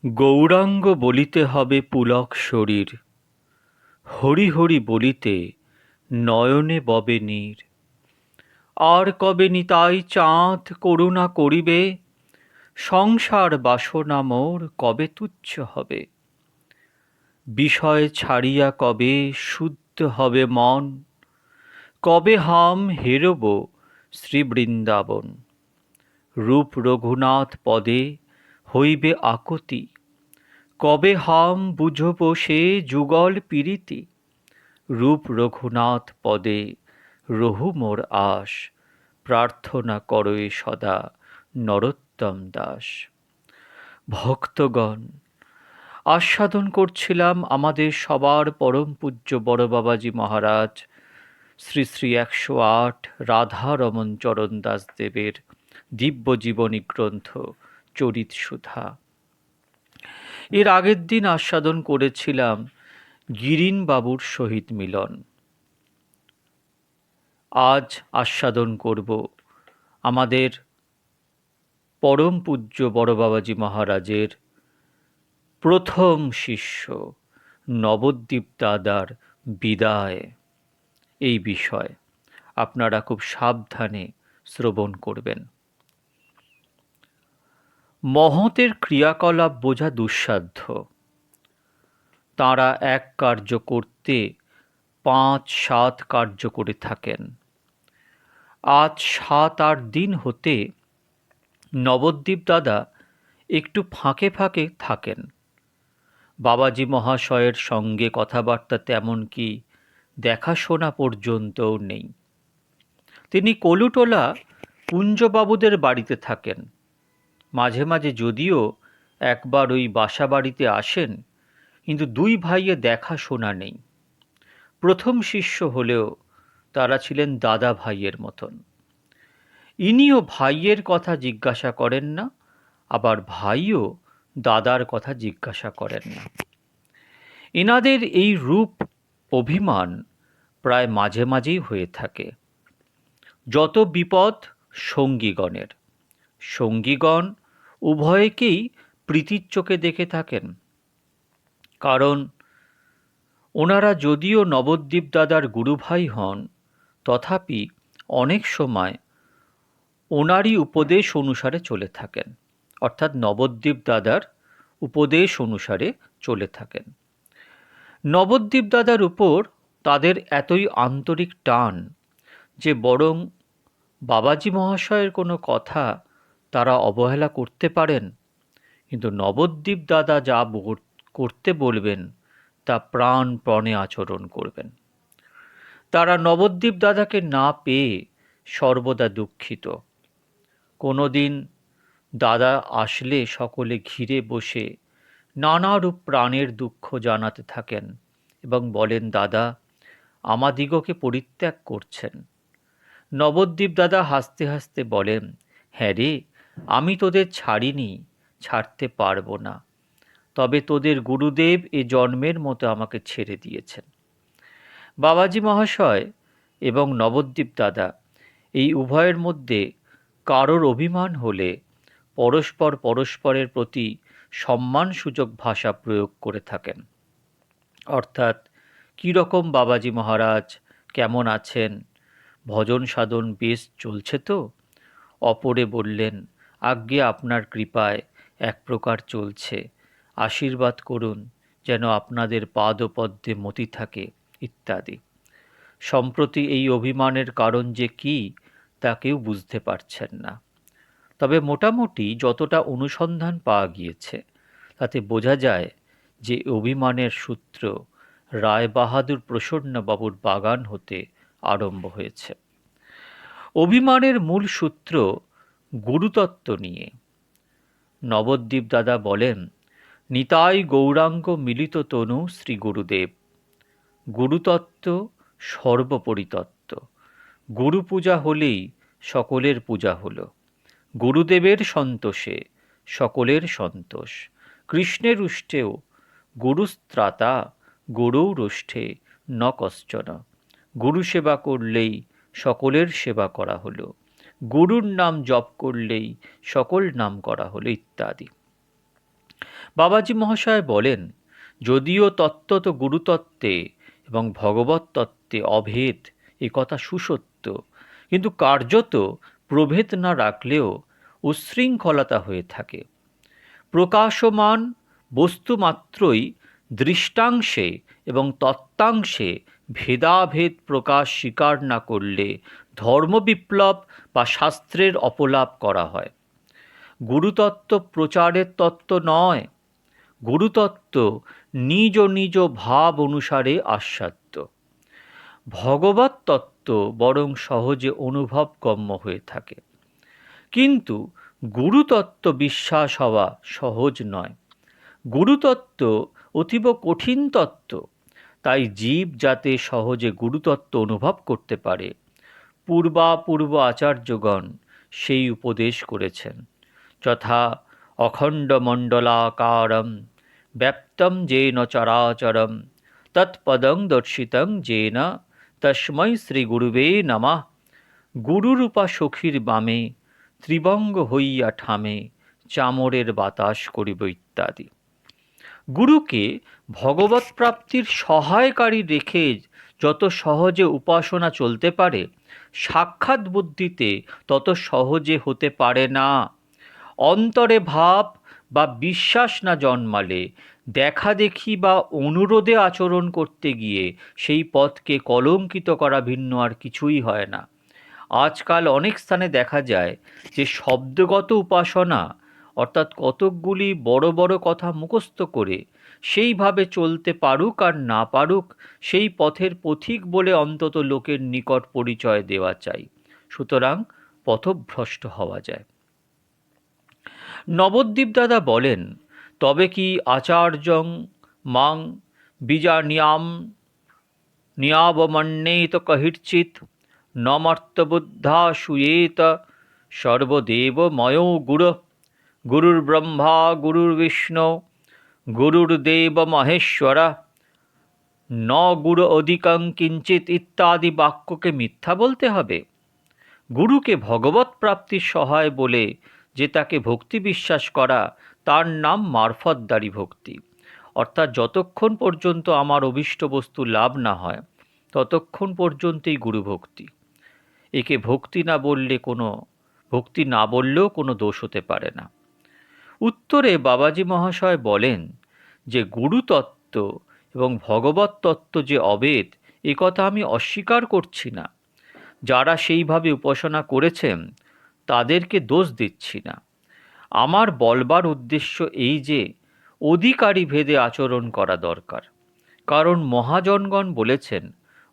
গৌরাঙ্গ বলিতে হবে পুলক শরীর, হরি হরি বলিতে নয়নে ববে নীর। আর কবে নিতাই চাঁদ করুণা করিবে, সংসার বাসনা মোর কবে তুচ্ছ হবে। বিষয় ছাড়িয়া কবে শুদ্ধ হবে মন, কবে হাম হেরব শ্রীবৃন্দাবন। রূপ রঘুনাথ পদে হইবে আকুতি, কবে হাম বুঝব সে যুগল পীরিতি। রূপ রঘুনাথ পদে রহু মোর আশ, প্রার্থনা করয়ে সদা নরোত্তম দাস। ভক্তগণ, আস্বাদন করছিলাম আমাদের সবার পরম পূজ্য বড় বাবাজি মহারাজ শ্রী শ্রী ১০৮ রাধারমণ চরণ দাসদেবের দিব্য জীবনী গ্রন্থ চরিত সুধা। এর আগের দিন আস্বাদন করেছিলাম গিরিন বাবুর সহিত মিলন। আজ আস্বাদন করব আমাদের পরম পূজ্য বড় বাবাজি মহারাজের প্রথম শিষ্য নবদ্বীপ দাদার বিদায়। এই বিষয় আপনারা খুব সাবধানে শ্রবণ করবেন। মহতের ক্রিয়াকলাপ বোঝা দুঃসাধ্য। তাঁরা এক কার্য করতে ৫-৭ কার্য করে থাকেন। আজ ৭-৮ দিন হতে নবদ্বীপ দাদা একটু ফাঁকে ফাঁকে থাকেন। বাবাজি মহাশয়ের সঙ্গে কথাবার্তা তেমন কি দেখাশোনা পর্যন্তও নেই। তিনি কলুটোলা কুঞ্জবাবুদের বাড়িতে থাকেন। মাঝে মাঝে যদিও একবার ওই বাসা বাড়িতে আসেন, কিন্তু দুই ভাইয়ে দেখাশোনা নেই। প্রথম শিষ্য হলেও তারা ছিলেন দাদা ভাইয়ের মতন। ইনিও ভাইয়ের কথা জিজ্ঞাসা করেন না, আবার ভাইও দাদার কথা জিজ্ঞাসা করেন না। এনাদের এই রূপ অভিমান প্রায় মাঝে মাঝেই হয়ে থাকে। যত বিপদ সঙ্গীগণের, সঙ্গীগণ উভয়কেই প্রীতির চোখে দেখে থাকেন। কারণ ওনারা যদিও নবদ্বীপ দাদার গুরুভাই হন, তথাপি অনেক সময় ওনারই উপদেশ অনুসারে চলে থাকেন, অর্থাৎ নবদ্বীপ দাদার উপদেশ অনুসারে চলে থাকেন। নবদ্বীপ দাদার উপর তাদের এতই আন্তরিক টান যে বরং বাবাজি মহাশয়ের কোনো কথা তারা অবহেলা করতে পারেন, কিন্তু নবদ্বীপ দাদা যা করতে বলবেন তা প্রাণপণে আচরণ করবেন। তারা নবদ্বীপ দাদাকে না পেয়ে সর্বদা দুঃখিত। কোনো দিন দাদা আসলে সকলে ঘিরে বসে নানারূপ প্রাণের দুঃখ জানাতে থাকেন এবং বলেন, দাদা আমাদিগকে পরিত্যাগ করছেন। নবদ্বীপ দাদা হাসতে হাসতে বলেন, হ্যাঁ রে, আমি তোদের ছাড়িনি, ছাড়তে পারবো না, তবে তোদের গুরুদেব এ জন্মের মতো আমাকে ছেড়ে দিয়েছেন। বাবাজি মহাশয় এবং নবদ্বীপ দাদা এই উভয়ের মধ্যে কারোর অভিমান হলে পরস্পর পরস্পরের প্রতি সম্মানসূচক ভাষা প্রয়োগ করে থাকেন। অর্থাৎ কীরকম বাবাজি মহারাজ, কেমন আছেন, ভজন সাধন বেশ চলছে তো? অপরে বললেন, আজ্ঞে আপনার কৃপায় এক প্রকার চলছে, আশীর্বাদ করুন যেন আপনাদের পাদপদ্মে মতি থাকে, ইত্যাদি। সম্প্রতি এই অভিমানের কারণ যে কি তা কেউ বুঝতে পারছেন না। তবে মোটামুটি যতটা অনুসন্ধান পাওয়া গিয়েছে তাতে বোঝা যায় যে অভিমানের সূত্র রায়বাহাদুর প্রসন্নবাবুর বাগান হতে আরম্ভ হয়েছে। অভিমানের মূল সূত্র গুরুতত্ত্ব নিয়ে। নবদ্বীপ দাদা বলেন, নিতাই গৌরাঙ্গ মিলিত তনু শ্রী গুরুদেব। গুরুতত্ত্ব সর্বোপরিতত্ত্ব। গুরু পূজা হলেই সকলের পূজা হল। গুরুদেবের সন্তোষে সকলের সন্তোষ। কৃষ্ণের উষ্ঠেও গুরুস্ত্রাতা গুরৌরষ্ঠে ন কশ্চন। গুরু সেবা করলেই সকলের সেবা করা হলো, গুরুর নাম জপ করলেই সকল নাম করা হলো, ইত্যাদি। বাবাজি মহাশয় বলেন, যদিও তত্ত্বত গুরুতত্ত্বে এবং ভগবত তত্ত্বে অভেদ, এ কথা সুসত্য, কিন্তু কার্যত প্রভেদ না রাখলেও উচ্ছৃঙ্খলতা হয়ে থাকে। প্রকাশমান বস্তুমাত্রই দৃষ্টাংশে এবং তত্ত্বাংশে ভেদাভেদ প্রকাশ স্বীকার না করলে ধর্মবিপ্লব বা শাস্ত্রের অপলাপ করা হয়। গুরুতত্ত্ব প্রচারের তত্ত্ব নয়, গুরুতত্ত্ব নিজ নিজ ভাব অনুসারে আস্বাদ্য। ভগবত তত্ত্ব বরং সহজে অনুভবগম্য হয়ে থাকে, কিন্তু গুরুতত্ত্ব বিশ্বাস হওয়া সহজ নয়। গুরুতত্ত্ব অতীব কঠিন তত্ত্ব, তাই জীব যাতে সহজে গুরুতত্ত্ব অনুভব করতে পারে, পূর্বাপূর্ব আচার্যগণ সেই উপদেশ করেছেন। যথা অখণ্ডমণ্ডলাকারম ব্যাপ্তম যেন চরাচরম তৎপদং দর্শিতং যেন তস্मै শ্রীগুরুবে নমঃ। গুরুরূপা সখীর বামে ত্রিবঙ্গ হইয়া ঠামে চামরের বাতাস করিব ইত্যাদি। গুরুকে ভগবৎ প্রাপ্তির সহায়কারী রেখে যত সহজে উপাসনা চলতে পারে, সাক্ষাৎ বুদ্ধিতে তত সহজে হতে পারে না। অন্তরে ভাব বা বিশ্বাস না জন্মালে দেখাদেখি বা অনুরোধে আচরণ করতে গিয়ে সেই পথকে কলঙ্কিত করা ভিন্ন আর কিছুই হয় না। আজকাল অনেক স্থানে দেখা যায় যে শব্দগত উপাসনা, অর্থাৎ কতকগুলি বড় বড় কথা মুখস্থ করে সেইভাবে চলতে পারুক আর না পারুক, সেই পথের পথিক বলে অন্তত লোকের নিকট পরিচয় দেওয়া চাই। সুতরাং পথভ্রষ্ট হওয়া যায়। নবদ্বীপ দাদা বলেন, তবে কি আচার্যং মাং বীজানিয়াম নিয়াবমন্যেত কহির্চিৎ নমর্তবুদ্ধা শুয়েত সর্বদেবময়ো গুরু গুরুর্ব্রহ্মা গুরুর্বিষ্ণু গুরুর্দেব মহেশ্বর ন গুরু অধিকং কিঞ্চিত ইত্যাদি বাক্যকে মিথ্যা বলতে হবে? গুরুকে ভগবৎ প্রাপ্তির সহায় বলে যে তাকে ভক্তি বিশ্বাস করা, তার নাম মারফতদারি ভক্তি। অর্থাৎ যতক্ষণ পর্যন্ত আমার অভীষ্ট বস্তু লাভ না হয় ততক্ষণ পর্যন্তই গুরু ভক্তি। একে ভক্তি না বললেও কোনো দোষ হতে পারে না। উত্তরে বাবাজি মহাশয় বলেন যে গুরুতত্ত্ব এবং ভগবত তত্ত্ব যে অভেদ, এ কথা আমি অস্বীকার করছি না। যারা সেইভাবে উপাসনা করেছেন তাদেরকে দোষ দিচ্ছি না। আমার বলবার উদ্দেশ্য এই যে অধিকারী ভেদে আচরণ করা দরকার। কারণ মহাজনগণ বলেছেন,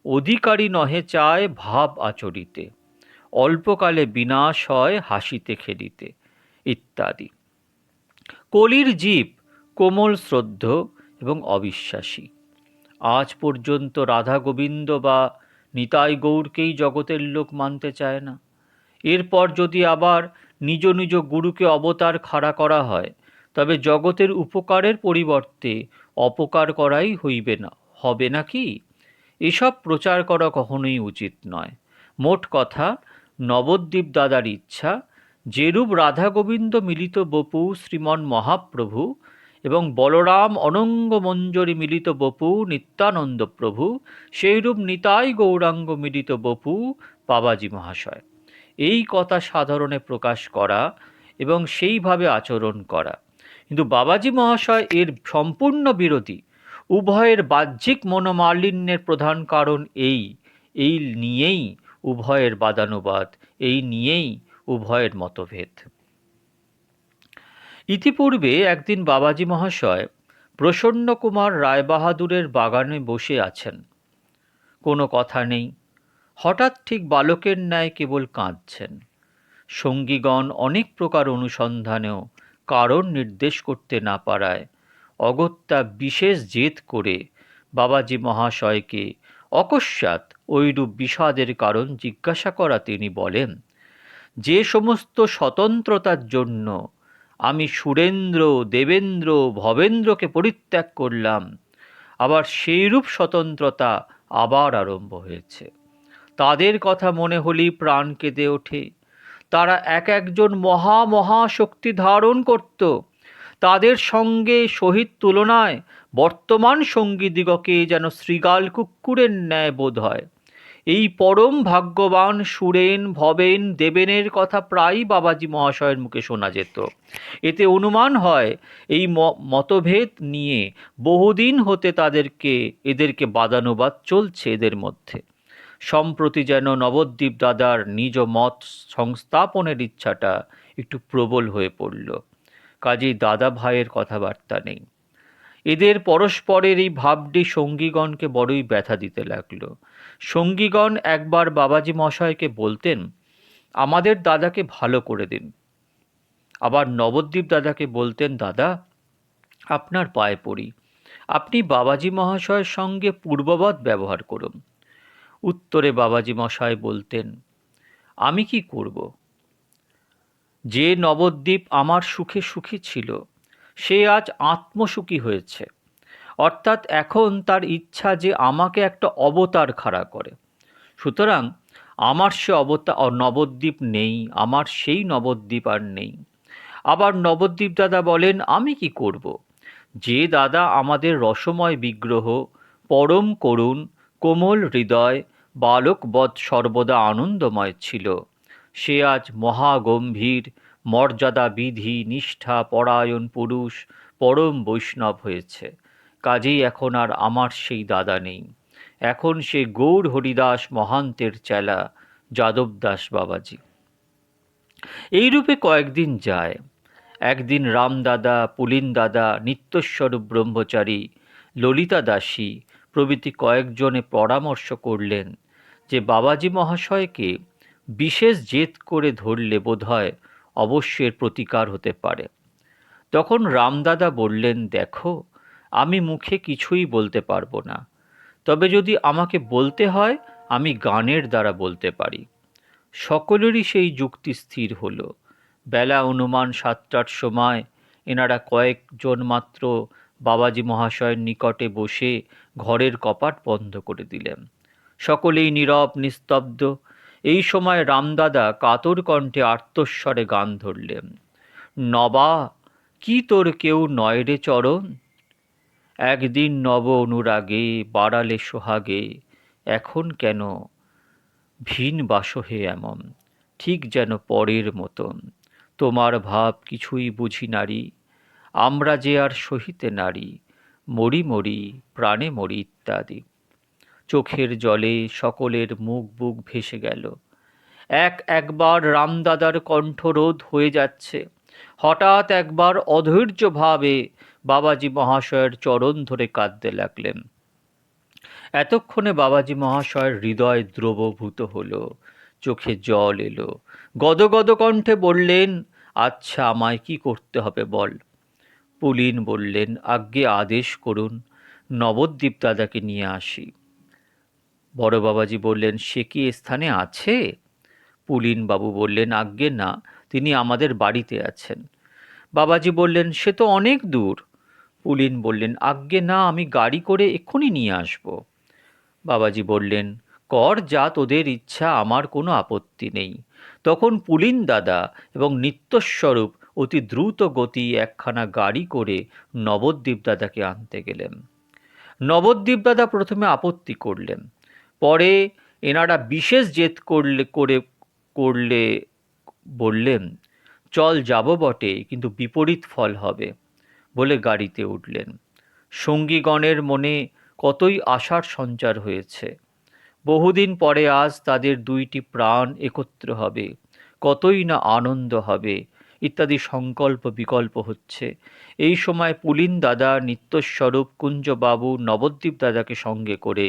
অধিকারী নহে চায় ভাব আচরিতে, অল্পকালে বিনাশ হয় হাসিতে খেলিতে ইত্যাদি। কলির জীব কোমল শ্রদ্ধ এবং অবিশ্বাসী। আজ পর্যন্ত রাধা গোবিন্দ বা নিতাই গৌরকেই জগতের লোক মানতে চায় না। এরপর যদি আবার নিজ নিজ গুরুকে অবতার খাড়া করা হয়, তবে জগতের উপকারের পরিবর্তে অপকার করাই হবে নাকি? এসব প্রচার করা কখনোই উচিত নয়। মোট কথা, নবদ্বীপ দাদার ইচ্ছা, যেরূপ রাধা গোবিন্দ মিলিত বপু শ্রীমন মহাপ্রভু এবং বলরাম অনঙ্গ মঞ্জরি মিলিত বপু নিত্যানন্দ প্রভু, সেইরূপ নিতাই গৌরাঙ্গ মিলিত বপু বাবাজি মহাশয়, এই কথা সাধারণে প্রকাশ করা এবং সেইভাবে আচরণ করা। কিন্তু বাবাজি মহাশয় এর সম্পূর্ণ বিরোধী। উভয়ের বাহ্যিক মনোমালিন্যের প্রধান কারণ এই নিয়েই উভয়ের বাদানুবাদ, এই নিয়েই উভয়ের মতভেদ। ইতিপূর্বে একদিন বাবাজি মহাশয় প্রসন্ন কুমার রায়বাহাদুরের বাগানে বসে আছেন, কোনো কথা নেই। হঠাৎ ঠিক বালকের ন্যায় কেবল কাঁদছেন। সঙ্গীগণ অনেক প্রকার অনুসন্ধানেও কারণ নির্দেশ করতে না পারায় অগত্যা বিশেষ জেদ করে বাবাজি মহাশয়কে অকস্মাৎ ঐরূপ বিষাদের কারণ জিজ্ঞাসা করা তিনি বলেন, যে সমস্ত স্বতন্ত্রতার জন্য আমি সুরেন্দ্র, দেবেন্দ্র, ভবেন্দ্রকে পরিত্যাগ করলাম, আবার সেইরূপ স্বতন্ত্রতা আবার আরম্ভ হয়েছে। তাদের কথা মনে হলেই প্রাণ কেঁদে ওঠে। তারা এক একজন মহা শক্তি ধারণ করত। তাদের সঙ্গে সহিত তুলনায় বর্তমান সঙ্গীদিগকে যেন শৃগাল কুক্কুরের ন্যায় বোধ হয়। এই পরম ভাগ্যবান সুরেন ভবেন দেবেনের কথা প্রায়ই বাবাজি মহাশয়ের মুখে শোনা যেত। এতে অনুমান হয় এই মতভেদ নিয়ে বহুদিন হতে এদেরকে বাদানুবাদ চলছে এদের মধ্যে। সম্প্রতি যেন নবদ্বীপ দাদার নিজ মত সংস্থাপনের ইচ্ছাটা একটু প্রবল হয়ে পড়ল। কাজেই দাদা ভাইয়ের কথাবার্তা নেই। এদের পরস্পরের এই ভাবটি সঙ্গীগণকে বড়ই ব্যথা দিতে লাগলো। সঙ্গীগণ একবার বাবাজি মশাইকে বলতেন, আমাদের দাদাকে ভালো করে দিন। আবার নবদ্বীপ দাদাকে বলতেন, দাদা আপনার পায়ে পড়ি, আপনি বাবাজি মহাশয়ের সঙ্গে পূর্ববৎ ব্যবহার করুন। উত্তরে বাবাজি মশাই বলতেন, আমি কি করব? যে নবদ্বীপ আমার সুখে সুখী ছিল, সে আজ আত্মসুখী হয়েছে। অর্থাৎ এখন তার ইচ্ছা যে আমাকে একটা অবতার খাড়া করে। সুতরাং আমার সে নবদ্বীপ নেই, আমার সেই নবদ্বীপ আর নেই। আবার নবদ্বীপ দাদা বলেন, আমি কি করব? যে দাদা আমাদের রসময় বিগ্রহ, পরম করুণ, কোমল হৃদয়, বালকবৎ সর্বদা আনন্দময় ছিল, সে আজ মহাগম্ভীর, মর্যাদা বিধি নিষ্ঠা পরায়ণ পুরুষ, পরম বৈষ্ণব হয়েছে। কাজেই এখন আর আমার সেই দাদা নেই। এখন সে গৌর হরিদাস মহান্তের চেলা যাদবদাস বাবাজি। এইরূপে কয়েকদিন যায়। একদিন রামদাদা, পুলিন দাদা, নিত্যস্বরূপ ব্রহ্মচারী, ললিতা দাসী প্রভৃতি কয়েকজনে পরামর্শ করলেন যে বাবাজি মহাশয়কে বিশেষ জেদ করে ধরলে বোধহয় অবশ্যের প্রতিকার হতে পারে। তখন রামদাদা বললেন, দেখো, আমি মুখে কিছুই বলতে পারবো না, তবে যদি আমাকে বলতে হয় আমি গানের দ্বারা বলতে পারি। সকলেরই সেই যুক্তি স্থির হলো। বেলা অনুমান 7টার সময় এনারা কয়েকজন মাত্র বাবাজি মহাশয়ের নিকটে বসে ঘরের কপাট বন্ধ করে দিলেন। সকলেই নীরব নিস্তব্ধ। এই সময় রামদাদা কাতর কণ্ঠে আর্তস্বরে গান ধরলেন, নবা কি তোর কেউ নয় রে চরণ, একদিন নব অনুরাগে বাড়ালে সোহাগে, এখন কেন ভিন বাসহে এমন, ঠিক যেন পরের মতন, তোমার ভাব কিছুই বুঝি নারী, আমরা যে আর সহিতে নারী, মরি মরি প্রাণে মরি ইত্যাদি। চোখের জলে সকলের মুখ বুক ভেসে গেল। একবার রামদাদার কণ্ঠরোধ হয়ে যাচ্ছে। হঠাৎ একবার অধৈর্যভাবে বাবাজি মহাশয়ের চরণ ধরে কাঁদতে লাগলেন। এতক্ষণে বাবাজি মহাশয়ের হৃদয় দ্রবভূত হলো, চোখে জল এলো। গদগদ কণ্ঠে বললেন, আচ্ছা আমায় কি করতে হবে বল। পুলিন বললেন, আজ্ঞে আদেশ করুন, নবদ্বীপ দাদাকে নিয়ে আসি। বড় বাবাজি বললেন, সে কি এ স্থানে আছে? পুলিন বাবু বললেন, আজ্ঞে না, তিনি আমাদের বাড়িতে আছেন। বাবাজি বললেন, সে তো অনেক দূর। পুলিন বললেন, আজ্ঞে না, আমি গাড়ি করে এক্ষুনি নিয়ে আসব। বাবাজি বললেন, কর যা তোদের ইচ্ছা, আমার কোনো আপত্তি নেই। তখন পুলিন দাদা এবং নিত্যস্বরূপ অতি দ্রুত গতি একখানা গাড়ি করে নবদ্বীপ দাদাকে আনতে গেলেন। নবদ্বীপ দাদা প্রথমে আপত্তি করলেন, পরে এনারা বিশেষ জেদ করলে বললেন, চল যাব বটে, কিন্তু বিপরীত ফল হবে, বলে গাড়িতে উঠলেন। সঙ্গীগণের মনে কতই আশার সঞ্চার হয়েছে। বহুদিন পরে আজ তাদের দুইটি প্রাণ একত্র হবে, কতই না আনন্দ হবে ইত্যাদি সংকল্প বিকল্প হচ্ছে। এই সময় পুলিন দাদা, নিত্যস্বরূপ, কুঞ্জবাবু নবদ্বীপ দাদাকে সঙ্গে করে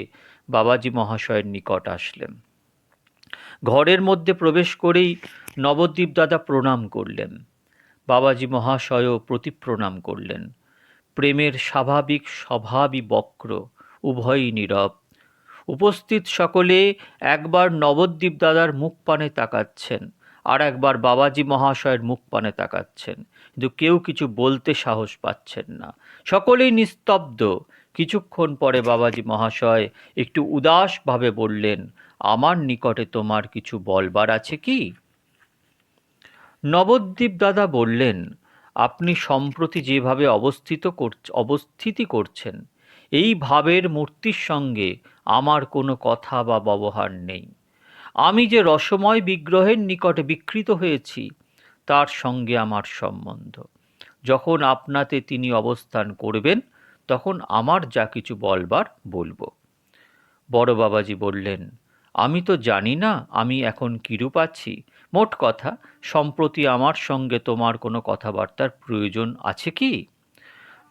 বাবাজি মহাশয়ের নিকট আসলেন। ঘরের মধ্যে প্রবেশ করেই নবদ্বীপ দাদা প্রণাম করলেন। বাবাজি মহাশয়ও প্রতি প্রণাম করলেন। প্রেমের স্বাভাবিক স্বভাবই বক্র, উভয়ই নীরব। উপস্থিত সকলে একবার নবদ্বীপ দাদার মুখ পানে তাকাচ্ছেন, আর একবার বাবাজি মহাশয়ের মুখ পানে তাকাচ্ছেন, কিন্তু কেউ কিছু বলতে সাহস পাচ্ছেন না। সকলেই নিস্তব্ধ। কিছুক্ষণ পরে বাবাজি মহাশয় একটু উদাসভাবে বললেন, আমার নিকটে তোমার কিছু বলবার আছে কি? নবদ্বীপ দাদা বললেন, আপনি সম্প্রতি যেভাবে অবস্থিতি করছেন, এই ভাবের মূর্তির সঙ্গে আমার কোনো কথা বা ব্যবহার নেই। আমি যে রসময় বিগ্রহের নিকটে বিকৃত হয়েছি, তার সঙ্গে আমার সম্বন্ধ। যখন আপনাতে তিনি অবস্থান করবেন, তখন আমার যা কিছু বলবার বলবো। বড় বাবাজি বললেন, আমি তো জানি না আমি এখন কিরূপ আছি। মোট কথা, সম্প্রতি আমার সঙ্গে তোমার কোনো কথাবার্তার প্রয়োজন আছে কি?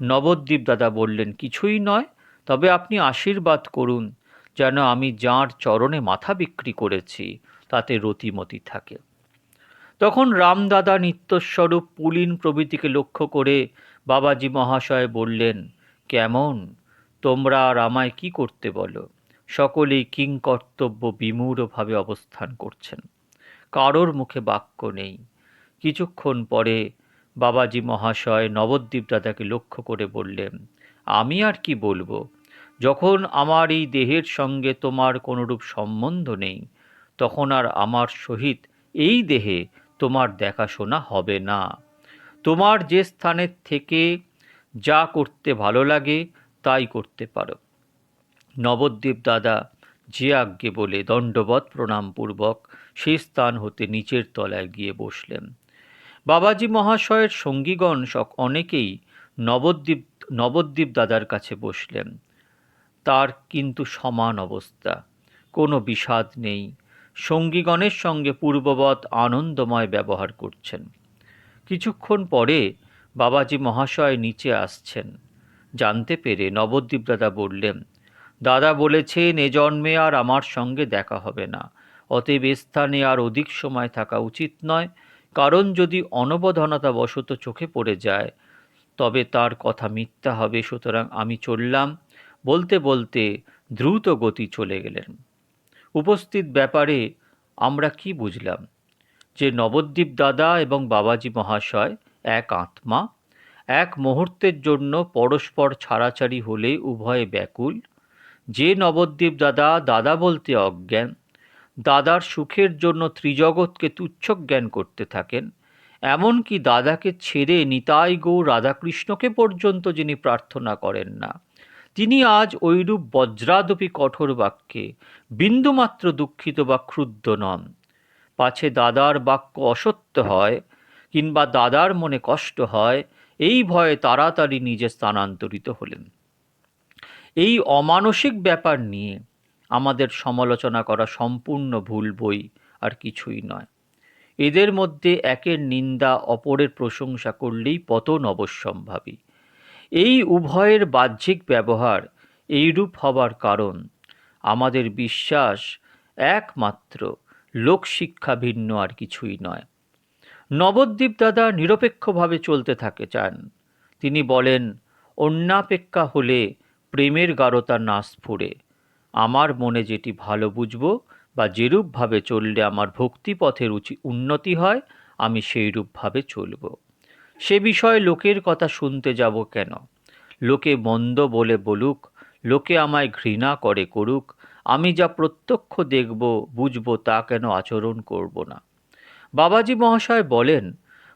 নবদ্বীপ দাদা বললেন, কিছুই নয়, তবে আপনি আশীর্বাদ করুন যেন আমি যাঁর চরণে মাথা বিক্রি করেছি তাতে রতিমতি থাকে। তখন রামদাদা নিত্যস্বরূপ পুলিন প্রভৃতিকে লক্ষ্য করে বাবাজি মহাশয় বললেন, কেমন, তোমরা আর আমায় কি করতে বলো? সকলেই কিংকর্তব্য বিমূঢ়ভাবে অবস্থান করছেন, কারোর মুখে বাক্য নেই। কিছুক্ষণ পরে বাবাজি মহাশয় নবদ্বীপ দাদাকে লক্ষ্য করে বললেন, আমি আর কি বলবো, যখন আমার এই দেহের সঙ্গে তোমার কোনরূপ সম্বন্ধ নেই, তখন আর আমার সহিত এই দেহে তোমার দেখাশোনা হবে না। তোমার যে স্থানের থেকে যা করতে ভালো লাগে তাই করতে পারো। নবদ্বীপ দাদা যে আজ্ঞে বলে দণ্ডবৎ প্রণামপূর্বক সেই স্থান হতে নিচের তলায় গিয়ে বসলেন। বাবাজি মহাশয়ের সঙ্গীগণ অনেকেই নবদ্বীপ দাদার কাছে বসলেন। তার কিন্তু সমান অবস্থা, কোনো বিষাদ নেই। সঙ্গীগণের সঙ্গে পূর্ববৎ আনন্দময় ব্যবহার করছেন। কিছুক্ষণ পরে বাবাজি মহাশয় নিচে আসছেন। জানতে পেরে নবদ্বীপ দাদা বললেন, দাদা বলেছেন এ জন্মে আর আমার সঙ্গে দেখা হবে না, অতএব স্থানে আর অধিক সময় থাকা উচিত নয়। কারণ যদি অনবধানতাবশত চোখে পড়ে যায় তবে তার কথা মিথ্যা হবে, সুতরাং আমি চললাম। বলতে বলতে দ্রুত গতি চলে গেলেন। উপস্থিত ব্যাপারে আমরা কি বুঝলাম? যে নবদ্বীপ দাদা এবং বাবাজি মহাশয় এক আত্মা, এক মুহূর্তের জন্য পরস্পর ছাড়াছাড়ি হলে উভয়ে ব্যাকুল। যে নবদ্বীপ দাদা দাদা বলতে অজ্ঞান, দাদার সুখের জন্য ত্রিজগৎকে তুচ্ছ জ্ঞান করতে থাকেন, এমনকি দাদাকে ছেড়ে নিতাই গৌর রাধাকৃষ্ণকে পর্যন্ত যিনি প্রার্থনা করেন না, তিনি আজ ঐরূপ বজ্রাদপি কঠোর বাক্যে বিন্দুমাত্র দুঃখিত বা ক্ষুব্ধ নন। পাছে দাদার বাক্য অসত্য হয় কিংবা দাদার মনে কষ্ট হয়, এই ভয়ে তাড়াতাড়ি নিজে স্থানান্তরিত হলেন। এই অমানসিক ব্যাপার নিয়ে আমাদের সমালোচনা করা সম্পূর্ণ ভুল বই আর কিছুই নয়। এদের মধ্যে একের নিন্দা অপরের প্রশংসা করলেই পতন অবশ্যম্ভাবী। এই উভয়ের বাহ্যিক ব্যবহার এইরূপ হবার কারণ আমাদের বিশ্বাস একমাত্র লোকশিক্ষা ভিন্ন আর কিছুই নয়। নবদ্বীপ দাদা নিরপেক্ষভাবে চলতে থাকে চান। তিনি বলেন, অন্যাপেক্ষা হলে প্রেমের গাঢ়তা না স্ফুরে। আমার মনে যেটি ভালো বুঝব বা যেরূপভাবে চললে আমার ভক্তিপথের উন্নতি হয়, আমি সেইরূপভাবে চলব। সে বিষয়ে লোকের কথা শুনতে যাব কেন? লোকে মন্দ বলে বলুক, লোকে আমায় ঘৃণা করে করুক, আমি যা প্রত্যক্ষ দেখব বুঝব তা কেন আচরণ করব না? বাবাজি মহাশয় বলেন,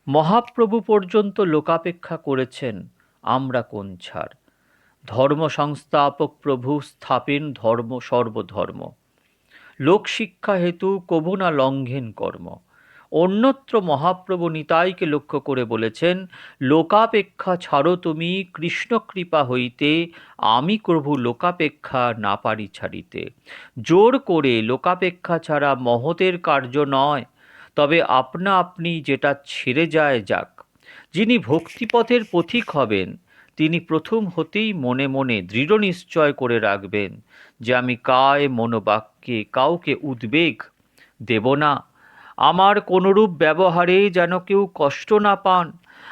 মহাপ্রভু পর্যন্ত লোকাপেক্ষা করেছেন, আমরা কোন ছাড়? ধর্ম সংস্থাপক প্রভু স্থাপেন ধর্ম সর্বধর্ম, লোকশিক্ষা হেতু কভু না লঙ্ঘেন কর্ম। অন্যত্র মহাপ্রভু নিতাইকে লক্ষ্য করে বলেছেন, লোকাপেক্ষা ছাড়ো তুমি কৃষ্ণ কৃপা হইতে, আমি প্রভু লোকাপেক্ষা না পারি ছাড়িতে। জোর করে লোকাপেক্ষা ছাড়া মহতের কার্য নয়, তবে আপনা আপনি যেটা ছেড়ে যায় যাক। যিনি ভক্তিপথের পথিক হবেন তিনি প্রথম হতেই মনে মনে দৃঢ় নিশ্চয় করে রাখবেন যে আমি কায় মনোবাক্যে কাউকে উদ্বেগ দেব না, আমার কোনরূপ ব্যবহারে যেন কেউ কষ্ট না পান,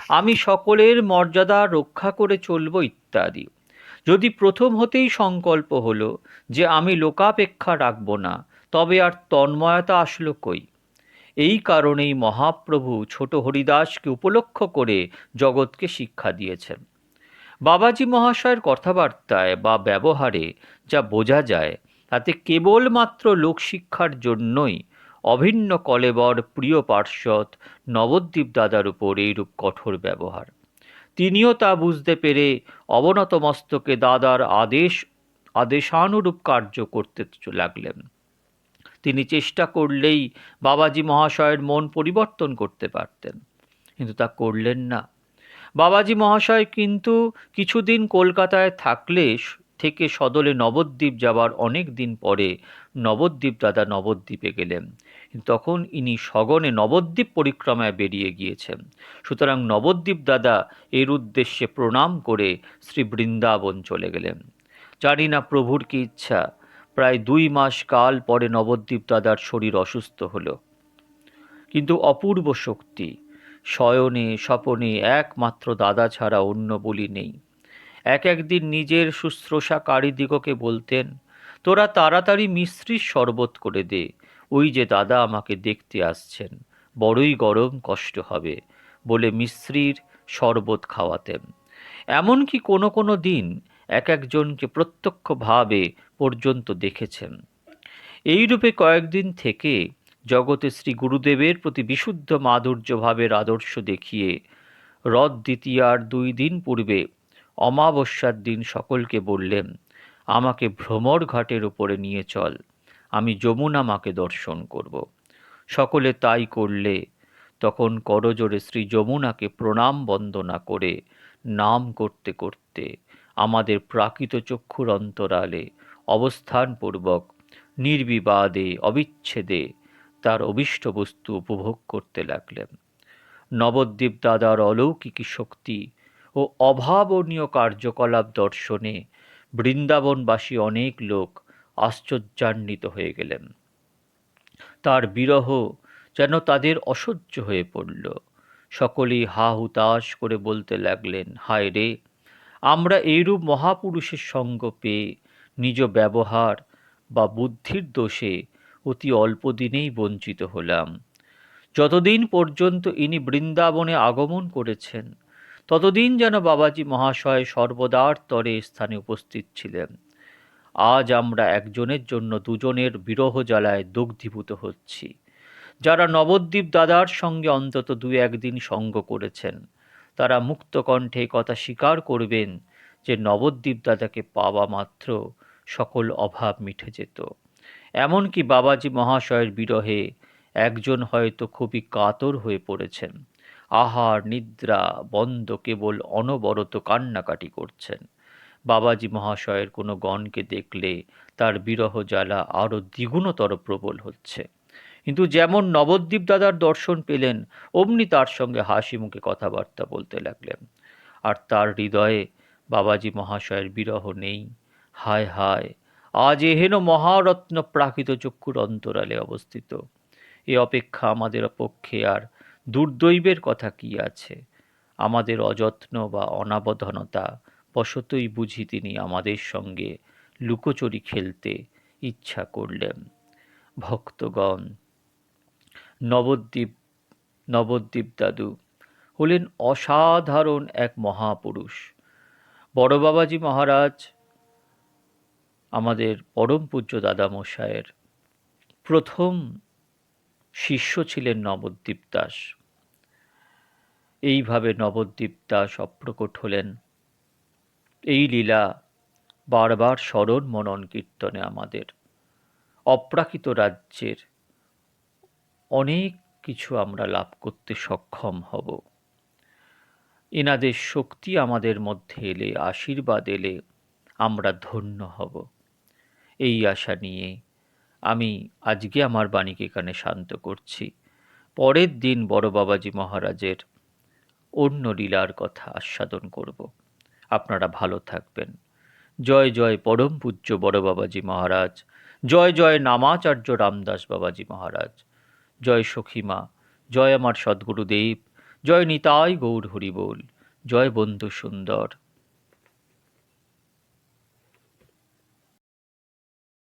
আমি সকলের মর্যাদা রক্ষা করে চলব ইত্যাদি। যদি প্রথম হতেই সংকল্প হলো যে আমি লোকাপেক্ষা রাখব না, তবে আর তন্ময়তা আসলো কই? এই কারণেই মহাপ্রভু ছোট হরিদাসকে উপলক্ষ করে জগৎকে শিক্ষা দিয়েছেন। বাবাজি মহাশয়ের কথাবার্তায় বা ব্যবহারে যা বোঝা যায় তাতে কেবলমাত্র লোকশিক্ষার জন্যই অভিন্ন কলেবর প্রিয় পার্শ্বদ নবদ্বীপ দাদার উপর এইরূপ কঠোর ব্যবহার। তিনিও তা বুঝতে পেরে অবনত মস্তকে দাদার আদেশানুরূপ কার্য করতে লাগলেন। তিনি চেষ্টা করলেই বাবাজি মহাশয়ের মন পরিবর্তন করতে পারতেন, কিন্তু তা করলেন না। বাবাজি মহাশয় কিন্তু কিছুদিন কলকাতায় থেকে সদলে নবদ্বীপ যাবার অনেক দিন পরে নবদ্বীপ দাদা নবদ্বীপে গেলেন। তখন ইনি সগণে নবদ্বীপ পরিক্রমায় বেরিয়ে গিয়েছেন। সুতরাং নবদ্বীপ দাদা এর উদ্দেশ্যে প্রণাম করে শ্রী বৃন্দাবন চলে গেলেন। জানি না প্রভুর কি ইচ্ছা, প্রায় 2 মাস কাল পরে নবদ্বীপ দাদার শরীর অসুস্থ হল। কিন্তু অপূর্ব শক্তি, শয়নে স্বপনে একমাত্র দাদা ছাড়া অন্য বলি নেই। একদিন নিজের শুশ্রূষাকারীদিগকে বলতেন, তোরা তাড়াতাড়ি মিশ্রির শরবত করে দে, ওই যে দাদা আমাকে দেখতে আসছেন, বড়ই গরম, কষ্ট হবে, বলে মিশ্রির শরবত খাওয়াতেন। এমনকি কোনো কোনো দিন একজনকে প্রত্যক্ষভাবে পর্যন্ত দেখেছেন। এইরূপে কয়েকদিন থেকে জগতে শ্রী গুরুদেবের প্রতি বিশুদ্ধ মাধুর্যভাবের আদর্শ দেখিয়ে রথ দ্বিতীয়ার 2 দিন পূর্বে অমাবস্যার দিন সকলকে বললেন, আমাকে ভ্রমর ঘাটের উপরে নিয়ে চল, আমি যমুনা মাকে দর্শন করব। সকলে তাই করলে। তখন করজোড়ে শ্রী যমুনাকে প্রণাম বন্দনা করে নাম করতে করতে আমাদের প্রাকৃত চক্ষুর অন্তরালে অবস্থানপূর্বক নির্বিবাদে অবিচ্ছেদে তার অভীষ্ট বস্তু উপভোগ করতে লাগলেন। নবদ্বীপ দাদার অলৌকিক শক্তি ও অভাবনীয় কার্যকলাপ দর্শনে বৃন্দাবনবাসী অনেক লোক আশ্চর্যান্বিত হয়ে গেলেন। তার বিরহ যেন তাদের অসহ্য হয়ে পড়ল। সকলেই হা হুতাশ করে বলতে লাগলেন, হায় রে, আমরা এইরূপ মহাপুরুষের সঙ্গ পেয়ে নিজ ব্যবহার বা বুদ্ধির দোষে অতি অল্প দিনেই বঞ্চিত হলাম। যতদিন পর্যন্ত ইনি বৃন্দাবনে আগমন করেছেন ততদিন যেন বাবাজি মহাশয় সর্বদার তরে স্থানে উপস্থিত ছিলেন। আজ আমরা একজনের জন্য দুজনের বিরহ জ্বালায় দগ্ধীভূত হচ্ছি। যারা নবদ্বীপ দাদার সঙ্গে অন্তত 2-1 দিন সঙ্গ করেছেন তারা মুক্ত কণ্ঠে কথা স্বীকার করবেন যে নবদ্বীপ দাদাকে পাওয়া মাত্র সকল অভাব মিটে যেত। এমনকি বাবাজি মহাশয়ের বিরহে একজন হয়তো খুবই কাতর হয়ে পড়েছেন, আহার নিদ্রা বন্ধ, কেবল অনবরত কান্নাকাটি করছেন। বাবাজি মহাশয়ের কোনো গণকে দেখলে তার বিরহ জ্বালা আরও দ্বিগুণতর প্রবল হচ্ছে। কিন্তু যেমন নবদ্বীপ দাদার দর্শন পেলেন অমনি তার সঙ্গে হাসি মুখে কথাবার্তা বলতে লাগলেন। আর তার হৃদয়ে বাবাজি মহাশয়ের বিরহ নেই। হায় হায়, আজ এহেন মহারত্ন প্রাকৃত চক্ষুর অন্তরালে অবস্থিত। এ অপেক্ষা আমাদের পক্ষে আর দুর্দৈবের কথা কি আছে? আমাদের অযত্ন বা অনাবধানতা বশতই বুঝি তিনি আমাদের সঙ্গে লুকোচুরি খেলতে ইচ্ছা করলেন। ভক্তগণ, নবদ্বীপ দাদু হলেন অসাধারণ এক মহাপুরুষ। বড় বাবাজি মহারাজ আমাদের পরম পূজ্য দাদামশায়ের প্রথম শিষ্য ছিলেন নবদ্বীপ দাস। এইভাবে নবদ্বীপ দাস অপ্রকট হলেন। এই লীলা বারবার স্মরণ মনন কীর্তনে আমাদের অপ্রাকৃত রাজ্যের অনেক কিছু আমরা লাভ করতে সক্ষম হব। এনাদের শক্তি আমাদের মধ্যে এলে, আশীর্বাদ এলে আমরা ধন্য হব। এই আশা নিয়ে আমি আজকে আমার বাণীকে এখানে শান্ত করছি। পরের দিন বড় বাবাজি মহারাজের অন্য লীলার কথা আস্বাদন করব। আপনারা ভালো থাকবেন। জয় জয় পরম পূজ্য বড় বাবাজি মহারাজ, জয় জয় নামাচার্য রামদাস বাবাজি মহারাজ, জয় সখীমা, জয় আমার সদ্গুরুদেব, জয় নিতাই গৌর হরিবোল, জয় বন্ধু সুন্দর।